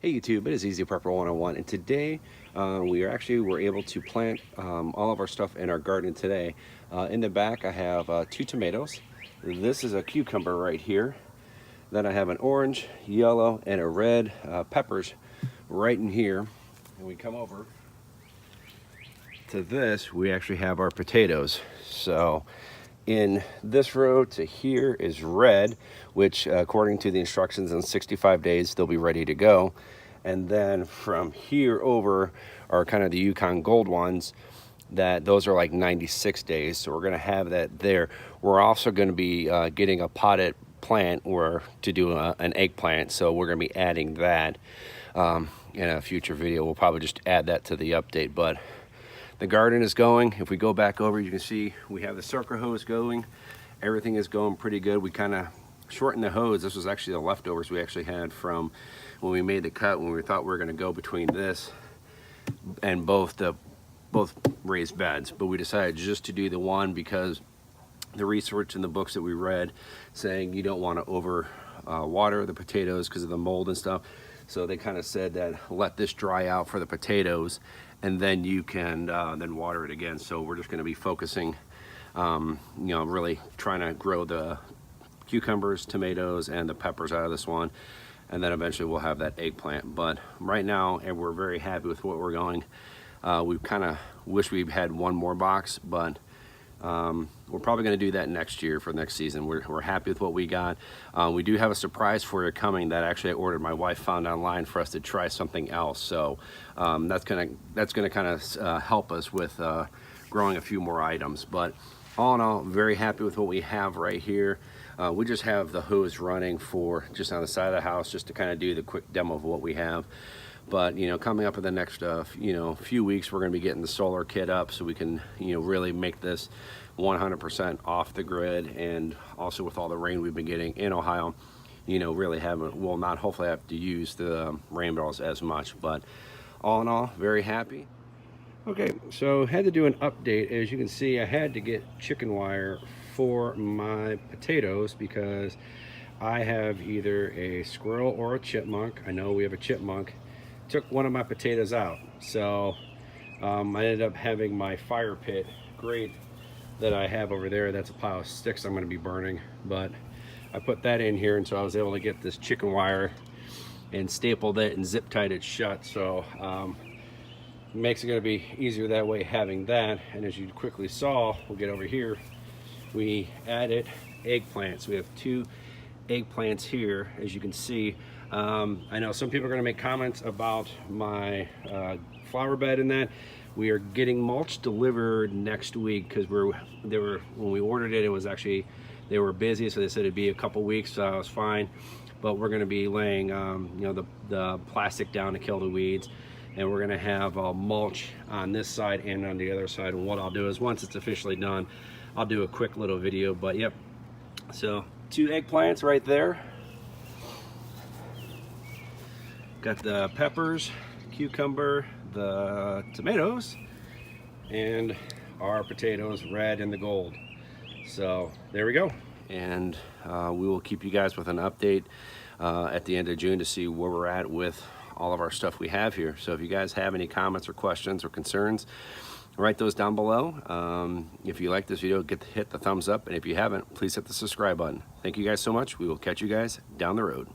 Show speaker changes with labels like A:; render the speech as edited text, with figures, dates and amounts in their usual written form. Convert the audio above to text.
A: Hey YouTube, it is Easy Prepper 101, and today we're able to plant all of our stuff in our garden today. In the back I have 2 tomatoes. This is a cucumber right here. Then I have an orange, yellow, and a red peppers right in here. And we come over to this, we actually have our potatoes. So in this row to here is red, which according to the instructions in 65 days they'll be ready to go. And then from here over are kind of the Yukon Gold ones, that those are like 96 days. So we're going to have that there. We're also going to be getting a potted plant or to do an eggplant. So we're going to be adding that in a future video. We'll probably just add that to the update. But the garden is going. If we go back over, you can see we have the circle hose going. Everything is going pretty good. We kind of shortened the hose. This was actually the leftovers we actually had from when we made the cut, when we thought we were going to go between this and both raised beds. But we decided just to do the one because the research in the books that we read saying you don't want to over water the potatoes because of the mold and stuff. So they kind of said that let this dry out for the potatoes and then you can then water it again. So we're just going to be focusing, really trying to grow the cucumbers, tomatoes, and the peppers out of this one. And then eventually we'll have that eggplant. But right now, and we're very happy with what we're going. We kind of wish we had one more box, but we're probably going to do that next year for next season. We're happy with what we got. We do have a surprise for you coming that actually I ordered. My wife found online for us to try something else. So that's gonna kind of help us with growing a few more items. But all in all, very happy with what we have right here. We just have the hose running for just on the side of the house just to kind of do the quick demo of what we have. But coming up in the next few weeks, we're going to be getting the solar kit up so we can really make this 100% off the grid. And also with all the rain we've been getting in Ohio, really will not hopefully have to use the rain barrels as much. But all in all, very happy. Okay, so had to do an update. As you can see, I had to get chicken wire for my potatoes because I have either a squirrel or a chipmunk. I know we have a chipmunk. Took one of my potatoes out. So I ended up having my fire pit grate that I have over there. That's a pile of sticks I'm going to be burning. But I put that in here, and so I was able to get this chicken wire and stapled it and zip tied it shut. So makes it going to be easier that way having that. And as you quickly saw, we'll get over here, we added eggplants. We have 2 eggplants here, as you can see. I know some people are going to make comments about my flower bed and that. We are getting mulch delivered next week because when we ordered it, it was actually, they were busy, so they said it'd be a couple weeks, so I was fine. But we're going to be laying the plastic down to kill the weeds, and we're going to have mulch on this side and on the other side. And what I'll do is once it's officially done, I'll do a quick little video. But yep, so 2 eggplants right there. Got the peppers, cucumber, the tomatoes, and our potatoes, red and the gold. So there we go. And we will keep you guys with an update at the end of June to see where we're at with all of our stuff we have here. So if you guys have any comments or questions or concerns, write those down below. If you like this video, hit the thumbs up. And if you haven't, please hit the subscribe button. Thank you guys so much. We will catch you guys down the road.